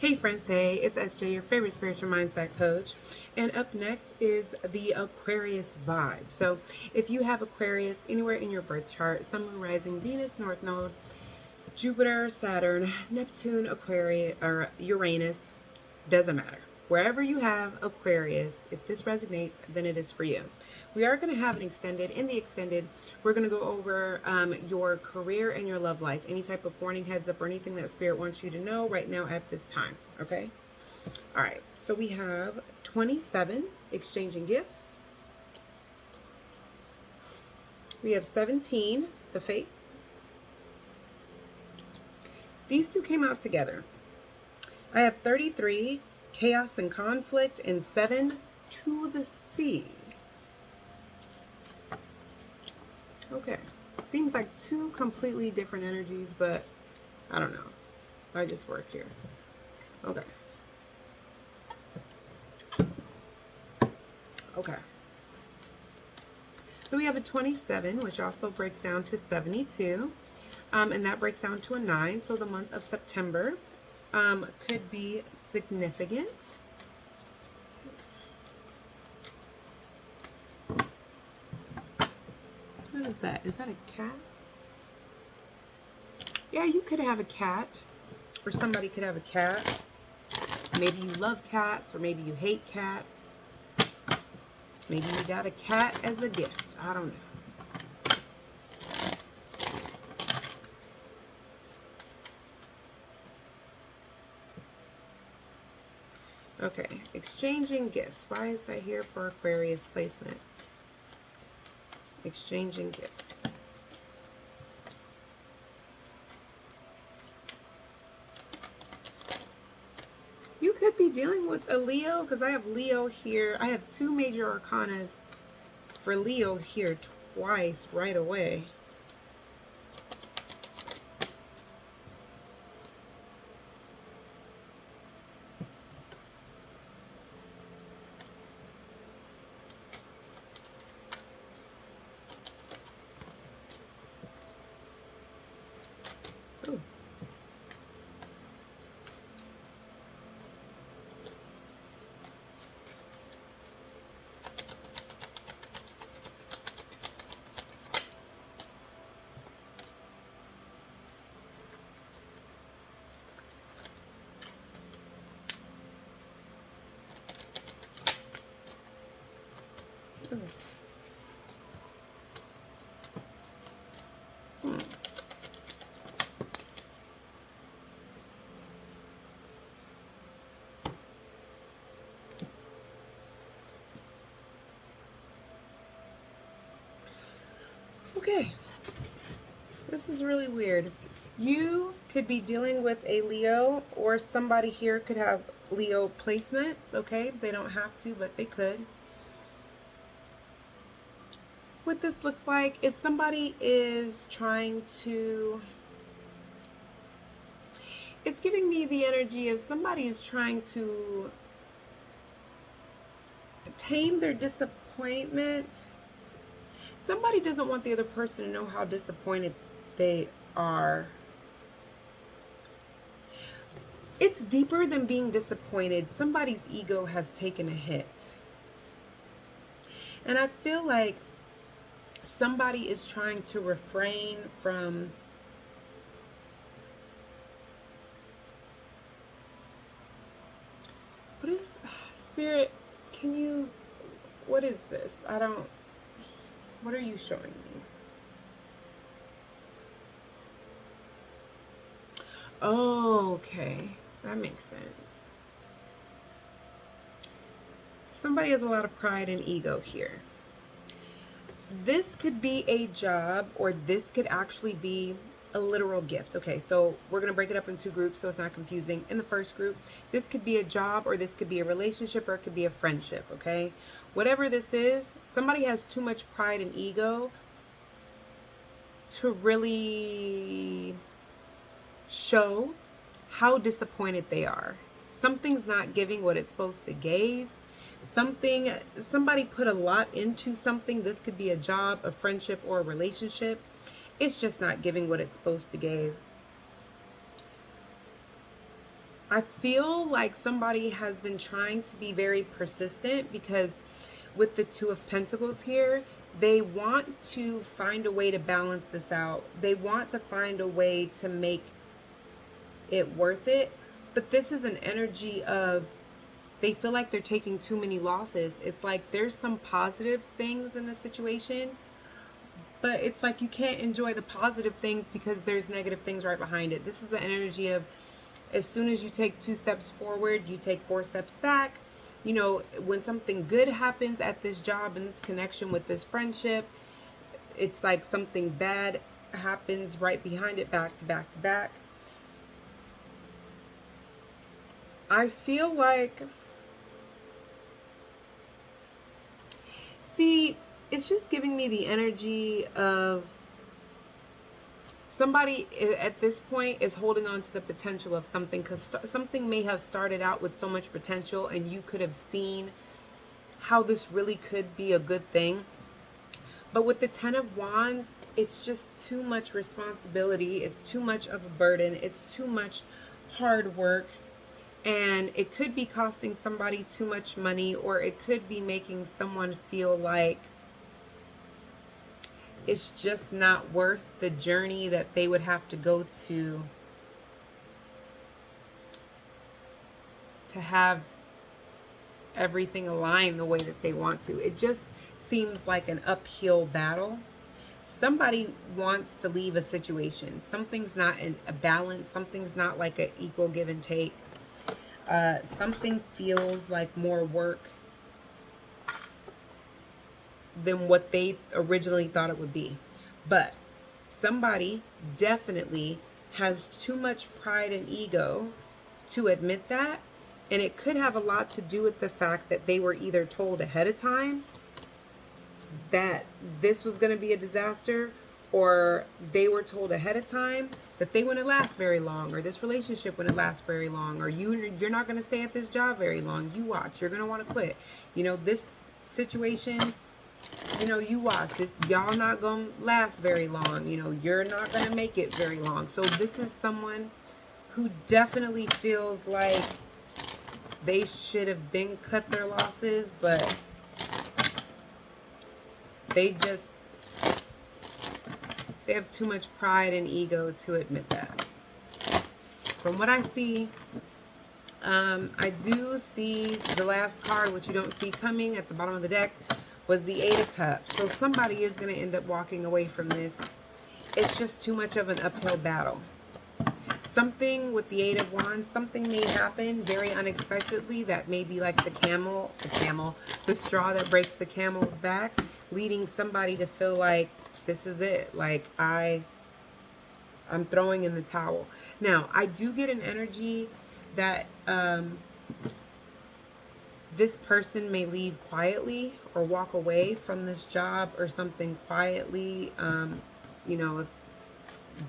Hey friends, hey, it's SJ, your favorite spiritual mindset coach. And up next is the Aquarius vibe. So if you have Aquarius anywhere in your birth chart, Sun, Moon, Rising, Venus, North Node, Jupiter, Saturn, Neptune, Aquarius, or Uranus, doesn't matter. Wherever you have Aquarius, if this resonates, then it is for you. We are going to have an extended. In the extended, we're going to go over your career and your love life. Any type of warning, heads up, or anything that Spirit wants you to know right now at this time. Okay? All right. So we have 27, exchanging gifts. We have 17, the fates. These two came out together. I have 33, chaos and conflict, and 7, to the sea. Okay. Seems like two completely different energies, but I don't know. I just work here. Okay. Okay. So we have a 27, which also breaks down to 72. And that breaks down to a 9. So the month of September could be significant. What is that? Is that a cat? Yeah, you could have a cat, or somebody could have a cat. Maybe you love cats, or maybe you hate cats. Maybe you got a cat as a gift. I don't know. Okay, exchanging gifts. Why is that here for Aquarius placements? Exchanging gifts. You could be dealing with a Leo, because I have Leo here. I have two major arcanas for Leo here twice right away. Ooh. Ooh. Hmm. Okay. This is really weird. You could be dealing with a Leo, or somebody here could have Leo placements, okay? They don't have to, but they could. What this looks like is somebody is trying to... It's giving me the energy of somebody is trying to tame their disappointment. Somebody doesn't want the other person to know how disappointed they are. It's deeper than being disappointed. Somebody's ego has taken a hit. And I feel like somebody is trying to refrain from what is Spirit, can you, what is this? I don't, what are you showing me? Oh, okay. That makes sense. Somebody has a lot of pride and ego here. This could be a job, or this could actually be a literal gift. Okay, so we're going to break it up in two groups so it's not confusing. In the first group, this could be a job, or this could be a relationship, or it could be a friendship, okay? Whatever this is, somebody has too much pride and ego to really show how disappointed they are. Something's not giving what it's supposed to give. Somebody put a lot into something. This could be a job, a friendship, or a relationship. It's just not giving what it's supposed to give. I feel like somebody has been trying to be very persistent because with the Two of Pentacles here, they want to find a way to balance this out. They want to find a way to make it worth it. But this is an energy of they feel like they're taking too many losses. It's like there's some positive things in the situation, but it's like you can't enjoy the positive things because there's negative things right behind it. This is the energy of as soon as you take 2 steps forward, you take 4 steps back. You know, when something good happens at this job and this connection with this friendship, it's like something bad happens right behind it, back to back to back. I feel like, see, it's just giving me the energy of somebody at this point is holding on to the potential of something, because something may have started out with so much potential and you could have seen how this really could be a good thing. But with the Ten of Wands, it's just too much responsibility. It's too much of a burden. It's too much hard work. And it could be costing somebody too much money, or it could be making someone feel like it's just not worth the journey that they would have to go to have everything align the way that they want to. It just seems like an uphill battle. Somebody wants to leave a situation. Something's not in a balance. Something's not like an equal give and take. Something feels like more work than what they originally thought it would be. But somebody definitely has too much pride and ego to admit that. And it could have a lot to do with the fact that they were either told ahead of time that this was going to be a disaster, or they were told ahead of time that they wouldn't last very long, or this relationship wouldn't last very long, or you're not going to stay at this job very long. You watch, you're going to want to quit. You know, this situation, you know, you watch, y'all not going to last very long. You know, you're not going to make it very long. So this is someone who definitely feels like they should have been cut their losses, but they have too much pride and ego to admit that. From what I see, I do see the last card, which you don't see coming at the bottom of the deck, was the Eight of Cups. So somebody is going to end up walking away from this. It's just too much of an uphill battle. Something with the Eight of Wands, something may happen very unexpectedly that may be like the straw that breaks the camel's back, leading somebody to feel like this is it. Like I'm throwing in the towel. Now, I do get an energy that this person may leave quietly or walk away from this job or something quietly, you know,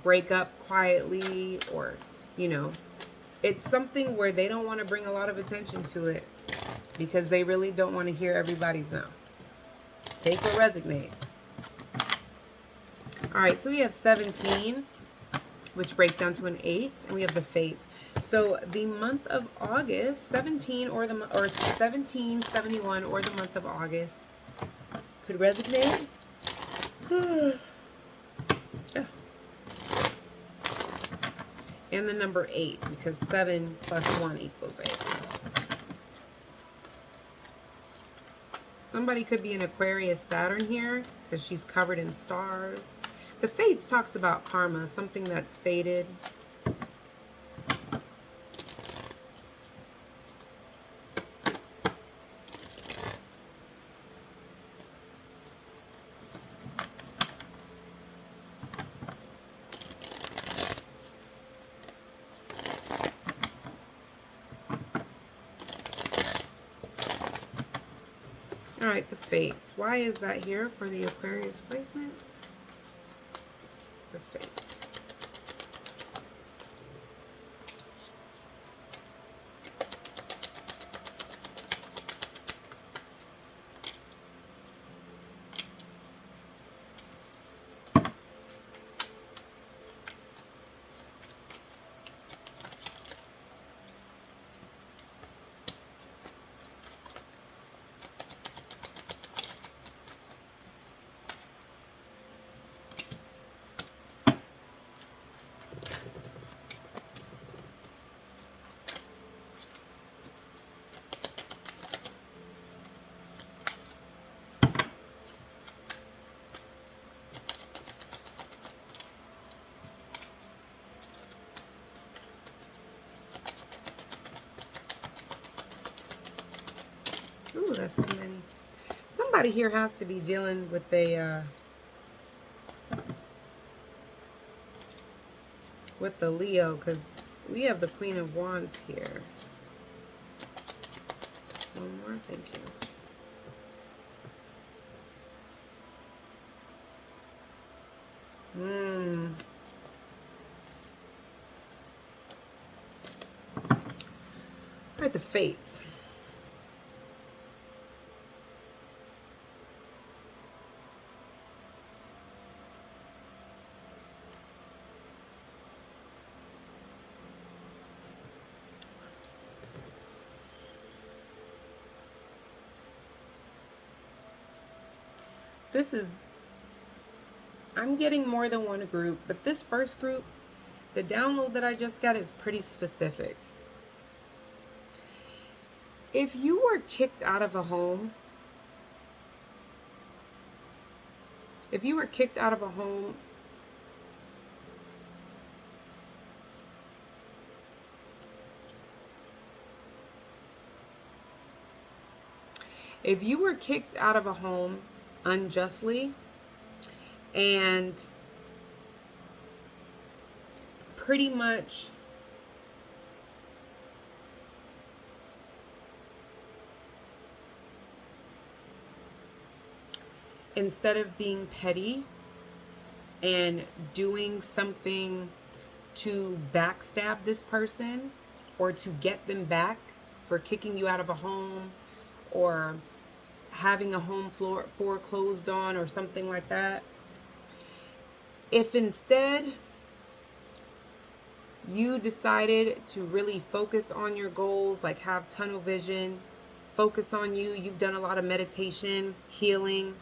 break up quietly, or, you know, it's something where they don't want to bring a lot of attention to it because they really don't want to hear everybody's no. Take what resonates. All right, so we have 17, which breaks down to an 8, and we have the Fates. So the month of August, 17 or 1771 or the month of August could resonate. And the number 8, because 7 plus 1 equals 8. Somebody could be an Aquarius Saturn here because she's covered in stars. The Fates talks about karma, something that's fated. All right, the Fates. Why is that here for the Aquarius placements? The Fates. that's too many. Somebody here has to be dealing with the Leo, because we have the Queen of Wands here. One more, thank you. All right, the Fates. I'm getting more than one group, but this first group, the download that I just got is pretty specific. If you were kicked out of a home, unjustly, and pretty much instead of being petty and doing something to backstab this person or to get them back for kicking you out of a home or having a home foreclosed on or something like that, if instead you decided to really focus on your goals, like have tunnel vision, focus on you, you've done a lot of meditation, healing,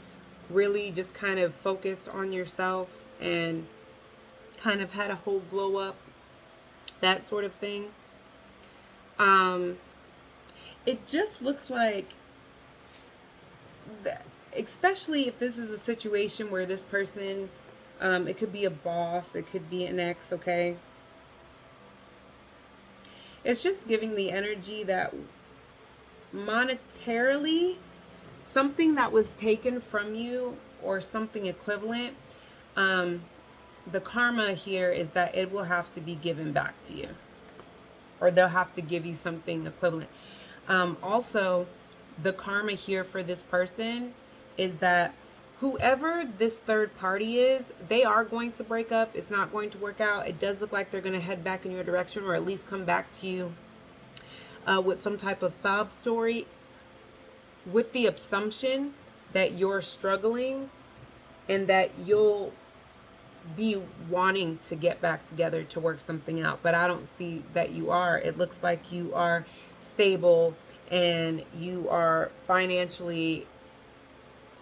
really just kind of focused on yourself and kind of had a whole glow up, that sort of thing. It just looks like, especially if this is a situation where this person, it could be a boss, it could be an ex, okay? It's just giving the energy that monetarily, something that was taken from you or something equivalent, the karma here is that it will have to be given back to you, or they'll have to give you something equivalent. Also, the karma here for this person is that whoever this third party is, they are going to break up. It's not going to work out. It does look like they're going to head back in your direction, or at least come back to you with some type of sob story, with the assumption that you're struggling and that you'll be wanting to get back together to work something out. But I don't see that you are. It looks like you are stable and you are financially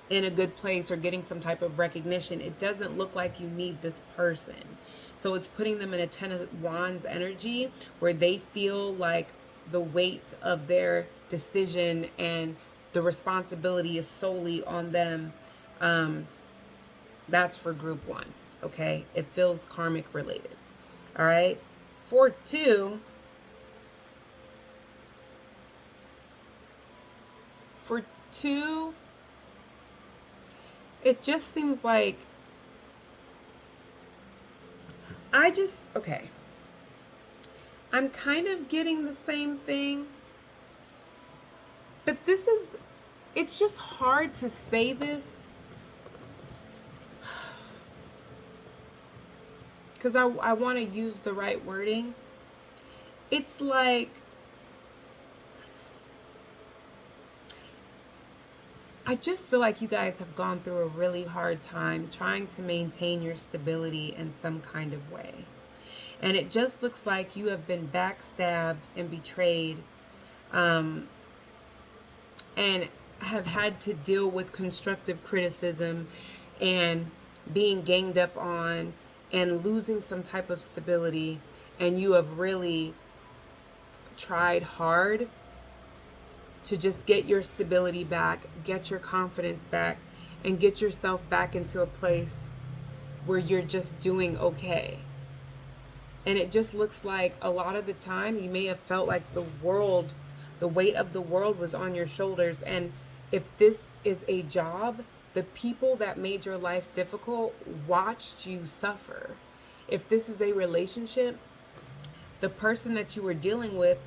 in a good place or getting some type of recognition. It doesn't look like you need this person. So it's putting them in a Ten of Wands energy where they feel like the weight of their decision and the responsibility is solely on them. That's for group one, okay? It feels karmic related, all right? For two, it just seems like okay. I'm kind of getting the same thing, but it's just hard to say this because I want to use the right wording. It's like, I just feel like you guys have gone through a really hard time trying to maintain your stability in some kind of way. And it just looks like you have been backstabbed and betrayed, and have had to deal with constructive criticism and being ganged up on and losing some type of stability. And you have really tried hard to just get your stability back, get your confidence back, and get yourself back into a place where you're just doing okay. And it just looks like a lot of the time you may have felt like the weight of the world was on your shoulders. And If this is a job, the people that made your life difficult watched you suffer. If this is a relationship, the person that you were dealing with,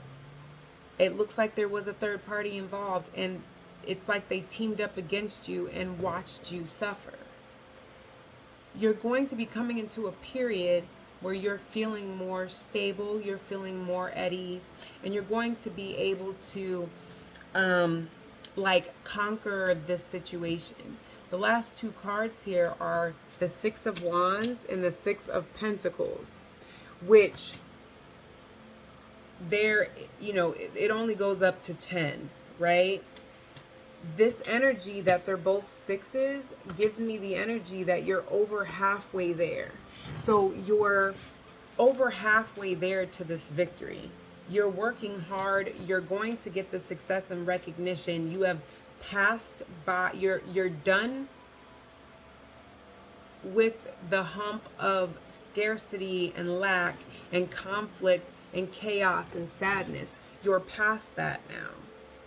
it looks like there was a third party involved, and it's like they teamed up against you and watched you suffer. You're going to be coming into a period where you're feeling more stable, you're feeling more at ease, and you're going to be able to conquer this situation. The last two cards here are the Six of Wands and the Six of Pentacles, which there, it only goes up to 10, right? This energy that they're both sixes gives me the energy that you're over halfway there. So you're over halfway there to this victory. You're working hard. You're going to get the success and recognition. You have passed by, you're done with the hump of scarcity and lack and conflict and chaos and sadness. You're past that now,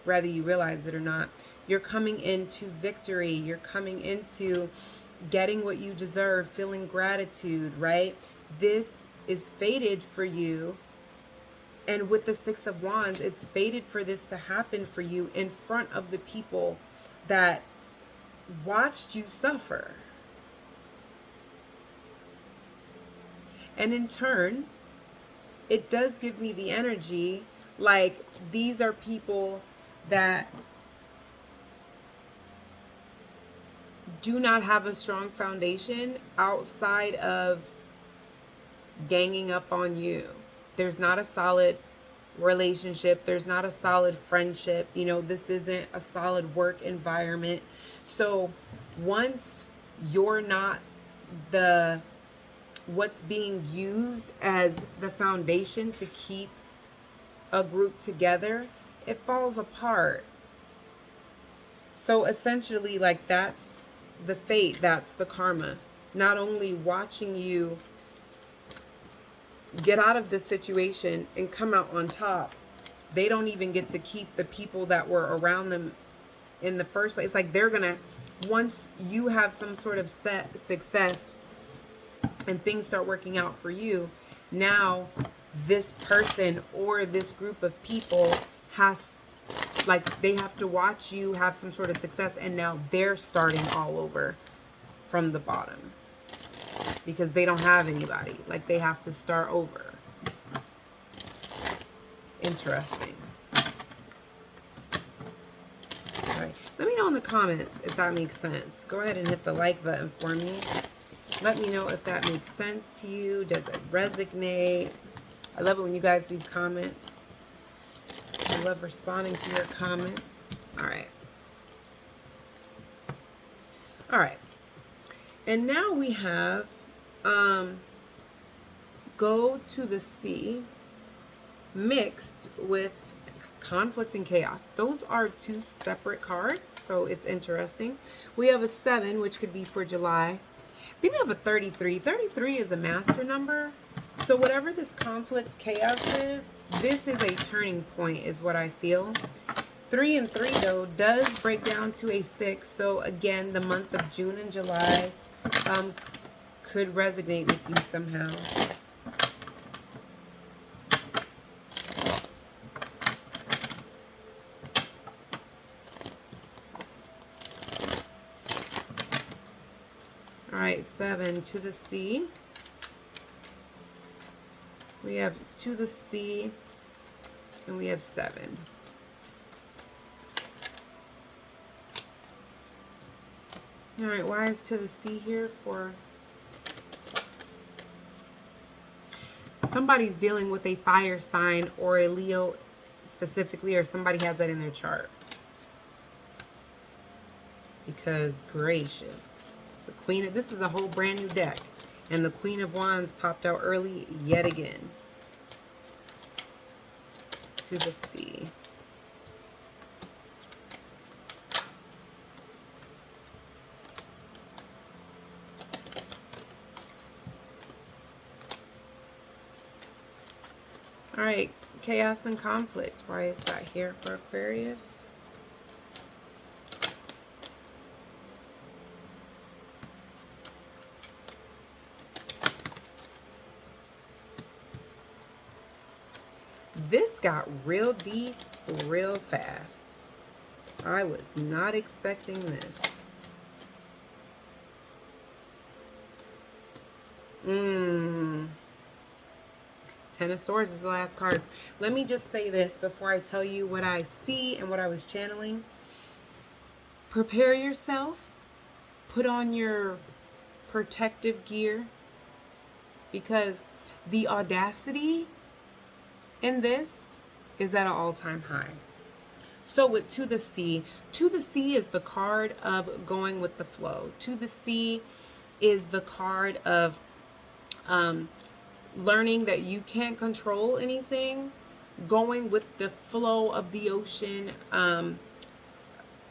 whether you realize it or not. You're coming into victory. You're coming into getting what you deserve, feeling gratitude, right? This is fated for you. And with the Six of Wands, it's fated for this to happen for you in front of the people that watched you suffer. And in turn, it does give me the energy like these are people that do not have a strong foundation outside of ganging up on you. There's not a solid relationship. There's not a solid friendship. This isn't a solid work environment. So once you're not what's being used as the foundation to keep a group together, it falls apart. So essentially, like, that's the fate, that's the karma. Not only watching you get out of this situation and come out on top, they don't even get to keep the people that were around them in the first place. Like, they're gonna, once you have some sort of success and things start working out for you, now this person or this group of people they have to watch you have some sort of success, and now they're starting all over from the bottom because they don't have anybody. Like, they have to start over. Interesting. All right. Let me know in the comments if that makes sense. Go ahead and hit the like button for me. Let me know if that makes sense to you. Does it resonate? I love it when you guys leave comments. I love responding to your comments. All right. All right. And now we have Go to the Sea mixed with Conflict and Chaos. Those are two separate cards, so it's interesting. We have a 7, which could be for July. Then we have a 33. 33 is a master number. So whatever this conflict, chaos is, this is a turning point is what I feel. 3 and 3, though, does break down to a 6. So again, the month of June and July could resonate with you somehow. All right, 7, to the sea. We have to the sea, and we have 7. All right, why is to the sea here for? Somebody's dealing with a fire sign or a Leo specifically, or somebody has that in their chart. Because gracious. The Queen of, this is a whole brand new deck. And the Queen of Wands popped out early yet again. To the sea. All right, chaos and conflict. Why is that here for Aquarius? This got real deep real fast. I was not expecting this. Ten of Swords is the last card. Let me just say this before I tell you what I see and what I was channeling. Prepare yourself. Put on your protective gear, because the audacity in this is at an all-time high. So with To the Sea is the card of going with the flow. To the Sea is the card of learning that you can't control anything, going with the flow of the ocean,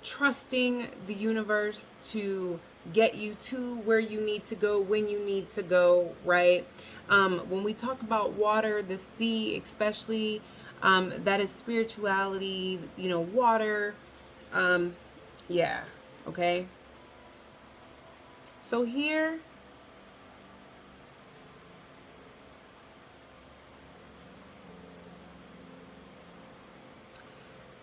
trusting the universe to get you to where you need to go when you need to go, right? When we talk about water, the sea especially, that is spirituality, you know, water. Yeah, okay. So here,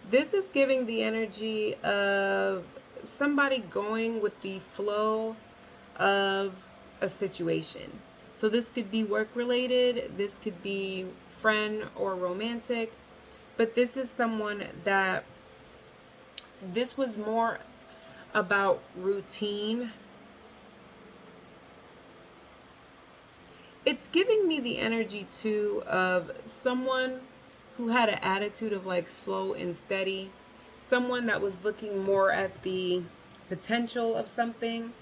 this is giving the energy of somebody going with the flow of a situation. So this could be work related, this could be friend or romantic, but this is someone that this was more about routine. It's giving me the energy too of someone who had an attitude of like slow and steady, someone that was looking more at the potential of something,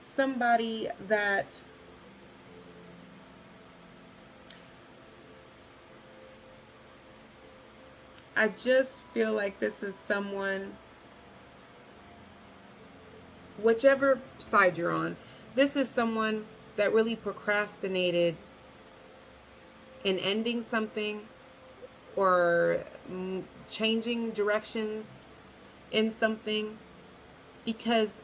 somebody that I just feel like this is someone, whichever side you're on, this is someone that really procrastinated in ending something or changing directions in something because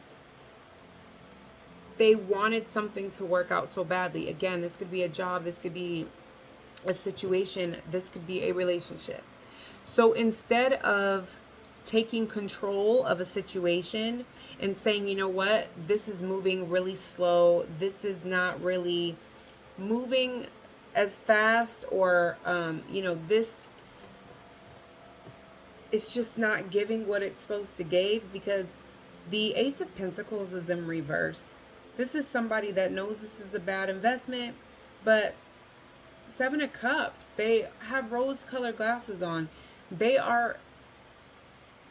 they wanted something to work out so badly. Again, this could be a job, this could be a situation, this could be a relationship. So instead of taking control of a situation and saying, you know what, this is moving really slow, this is not really moving as fast, or you know, this is just not giving what it's supposed to give, because the Ace of Pentacles is in reverse. This is somebody that knows this is a bad investment, but Seven of Cups, they have rose-colored glasses on. They have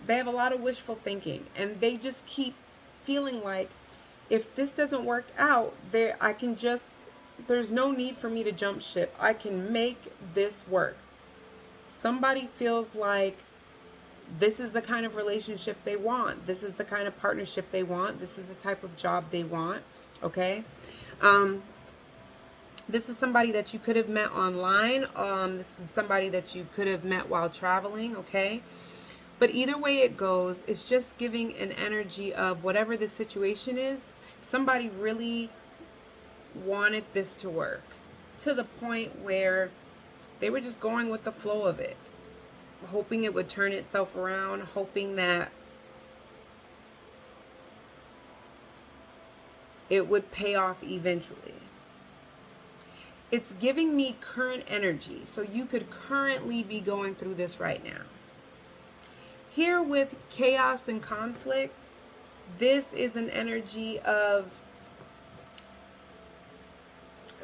a lot of wishful thinking, and they just keep feeling like if this doesn't work out, there's no need for me to jump ship. I can make this work. Somebody feels like this is the kind of relationship they want. This is the kind of partnership they want. This is the type of job they want. Okay. This is somebody that you could have met online. This is somebody that you could have met while traveling. Okay. But either way it goes, it's just giving an energy of whatever the situation is. Somebody really wanted this to work to the point where they were just going with the flow of it, hoping it would turn itself around, hoping that it would pay off eventually. It's giving me current energy, so you could currently be going through this right now. Here with chaos and conflict, this is an energy of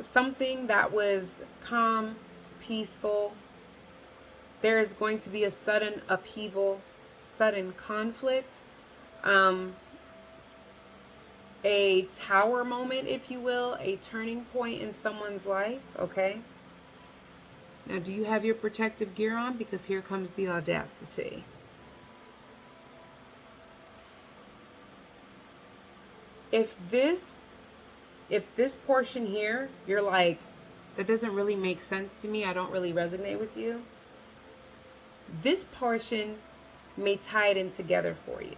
something that was calm, peaceful. There is going to be a sudden upheaval, sudden conflict, a tower moment, if you will, a turning point in someone's life, okay? Now, do you have your protective gear on? Because here comes the audacity. If this portion here, you're like, that doesn't really make sense to me, I don't really resonate with you, this portion may tie it in together for you.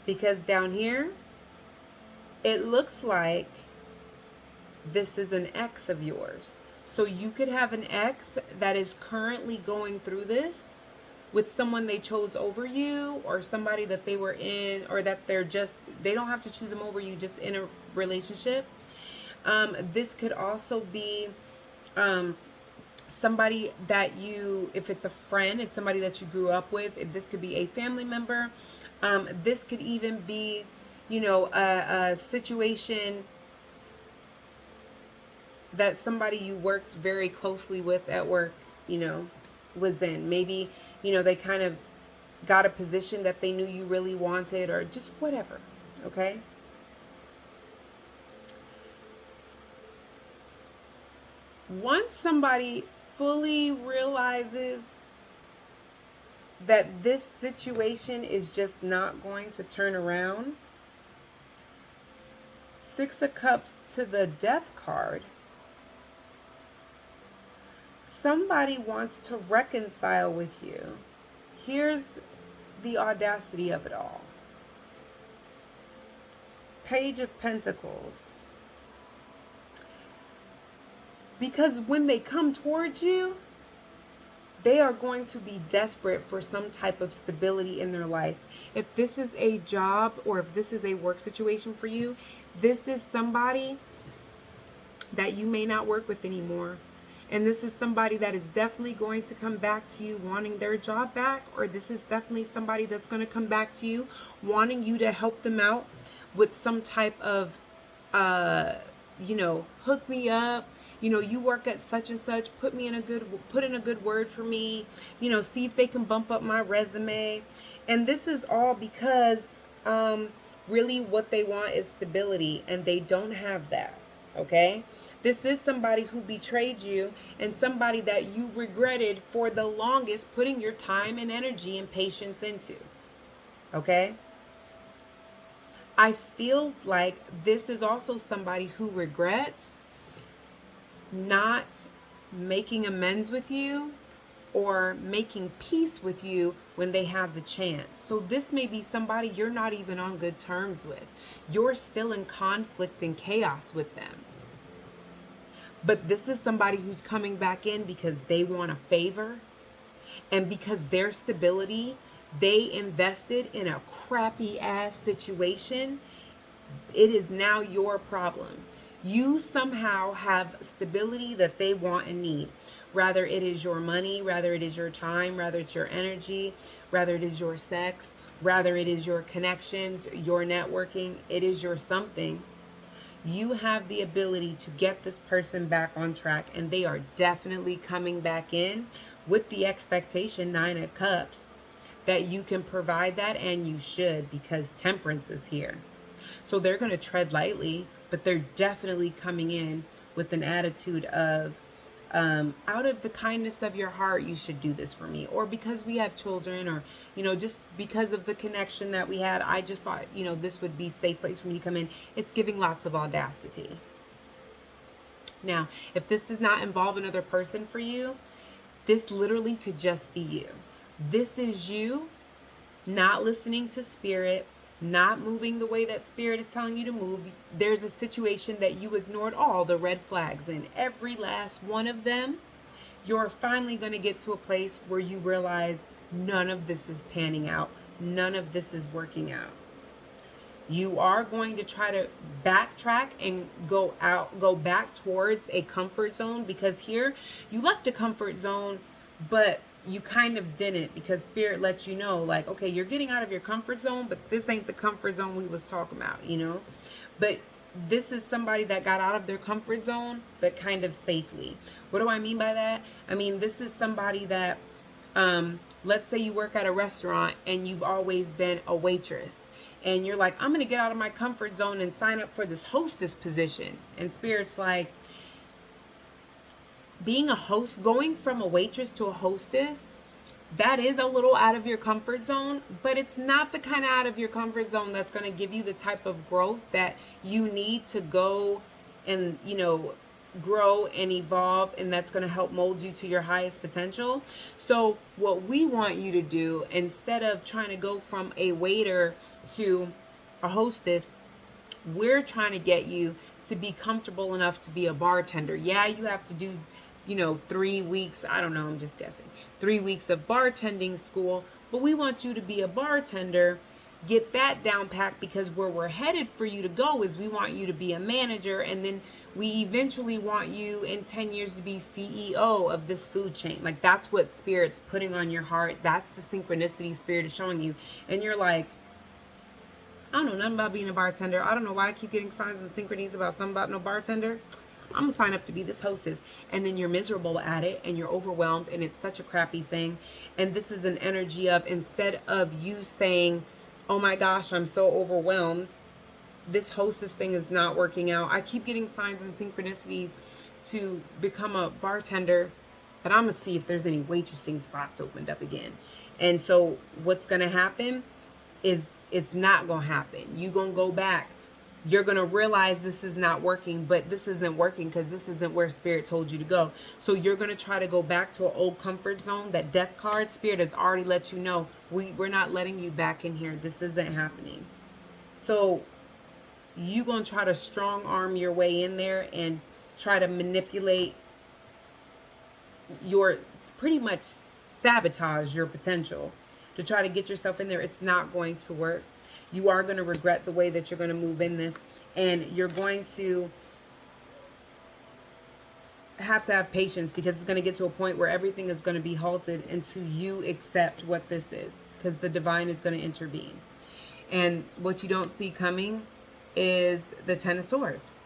Because down here, it looks like this is an ex of yours. So you could have an ex that is currently going through this with someone they chose over you, or somebody that they were in, or that they don't have to choose them over you, just in a relationship. This could also be somebody that if it's a friend, it's somebody that you grew up with. This could be a family member. This could even be, a situation that somebody you worked very closely with at work, was in. Maybe, they kind of got a position that they knew you really wanted, or just whatever. Okay. Once somebody fully realizes that this situation is just not going to turn around, Six of Cups to the Death card, somebody wants to reconcile with you. Here's the audacity of it all. Page of Pentacles. Because when they come towards you, they are going to be desperate for some type of stability in their life. If this is a job, or if this is a work situation for you, this is somebody that you may not work with anymore. And this is somebody that is definitely going to come back to you wanting their job back, or this is definitely somebody that's going to come back to you wanting you to help them out with some type of, hook me up. You work at such and such, put in a good word for me, see if they can bump up my resume. And this is all because really what they want is stability, and they don't have that. Okay? This is somebody who betrayed you, and somebody that you regretted for the longest putting your time and energy and patience into. Okay? I feel like this is also somebody who regrets not making amends with you or making peace with you when they have the chance. So this may be somebody you're not even on good terms with. You're still in conflict and chaos with them. But this is somebody who's coming back in because they want a favor, and because their stability, they invested in a crappy ass situation. It is now your problem. You somehow have stability that they want and need. Rather it is your money, rather it is your time, rather it's your energy, rather it is your sex, rather it is your connections, your networking, it is your something. You have the ability to get this person back on track, and they are definitely coming back in with the expectation, 9 of Cups, that you can provide that, and you should, because Temperance is here. So they're going to tread lightly, but they're definitely coming in with an attitude of, out of the kindness of your heart, you should do this for me. Or because we have children, or, just because of the connection that we had, I just thought, this would be a safe place for me to come in. It's giving lots of audacity. Now, if this does not involve another person for you, this literally could just be you. This is you not listening to spirit, not moving the way that spirit is telling you to move. There's a situation that you ignored all the red flags in. Every last one of them, you're finally going to get to a place where you realize none of this is panning out. None of this is working out. You are going to try to backtrack and go back towards a comfort zone, because here you left a comfort zone, but you kind of didn't, because spirit lets you know, like, okay, you're getting out of your comfort zone, but this ain't the comfort zone we was talking about, But this is somebody that got out of their comfort zone, but kind of safely. What do I mean by that? I mean, this is somebody that, let's say you work at a restaurant and you've always been a waitress, and you're like, I'm going to get out of my comfort zone and sign up for this hostess position. And spirit's like, being a host, going from a waitress to a hostess, that is a little out of your comfort zone, but it's not the kind of out of your comfort zone that's going to give you the type of growth that you need to go and, grow and evolve, and that's going to help mold you to your highest potential. So what we want you to do, instead of trying to go from a waiter to a hostess, we're trying to get you to be comfortable enough to be a bartender. Yeah, you have to do 3 weeks, I don't know, I'm just guessing, 3 weeks of bartending school, but we want you to be a bartender. Get that down packed, because where we're headed for you to go is we want you to be a manager, and then we eventually want you in 10 years to be CEO of this food chain. Like, that's what Spirit's putting on your heart. That's the synchronicity Spirit is showing you. And you're like, I don't know nothing about being a bartender. I don't know why I keep getting signs and synchronies about something about no bartender. I'm gonna sign up to be this hostess. And then you're miserable at it and you're overwhelmed and it's such a crappy thing. And this is an energy of, instead of you saying, oh my gosh, I'm so overwhelmed, this hostess thing is not working out. I keep getting signs and synchronicities to become a bartender, but I'm gonna see if there's any waitressing spots opened up again. And so what's gonna happen is, it's not gonna happen. You gonna go back. You're gonna realize this is not working, but this isn't working because this isn't where Spirit told you to go. So you're gonna try to go back to an old comfort zone. That death card, Spirit has already let you know, we're not letting you back in here. This isn't happening. So you gonna try to strong arm your way in there and try to manipulate your, pretty much sabotage your potential to try to get yourself in there. It's not going to work. You are going to regret the way that you're going to move in this, and you're going to have patience, because it's going to get to a point where everything is going to be halted until you accept what this is, because the divine is going to intervene. And what you don't see coming is the Ten of Swords.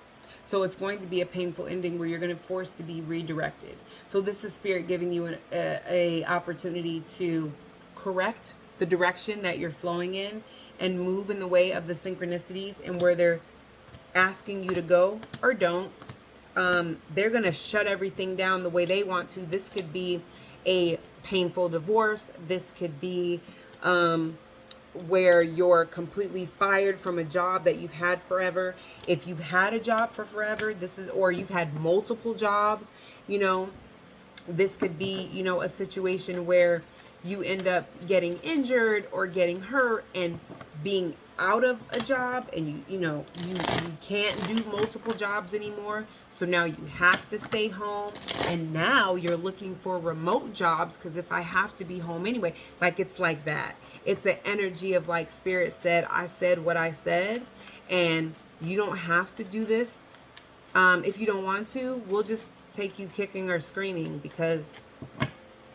So it's going to be a painful ending where you're going to be forced to be redirected. So this is Spirit giving you a opportunity to correct the direction that you're flowing in and move in the way of the synchronicities and where they're asking you to go, or don't. They're going to shut everything down the way they want to. This could be a painful divorce. This could be where you're completely fired from a job that you've had forever. If you've had a job for forever, or you've had multiple jobs, this could be, a situation where you end up getting injured or getting hurt and being out of a job, and you can't do multiple jobs anymore. So now you have to stay home, and now you're looking for remote jobs, because if I have to be home anyway, like, it's like that. It's an energy of, like, Spirit said, I said what I said, and you don't have to do this. If you don't want to, we'll just take you kicking or screaming, because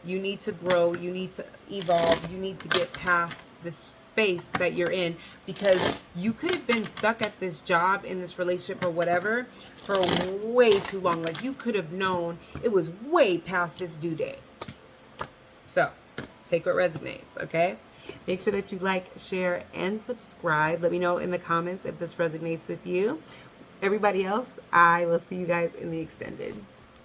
you need to grow, you need to evolve, you need to get past this space that you're in, because you could have been stuck at this job, in this relationship or whatever, for way too long. Like, you could have known it was way past its due date. So take what resonates, okay? Make sure that you like, share, and subscribe. Let me know in the comments if this resonates with you. Everybody else, I will see you guys in the extended.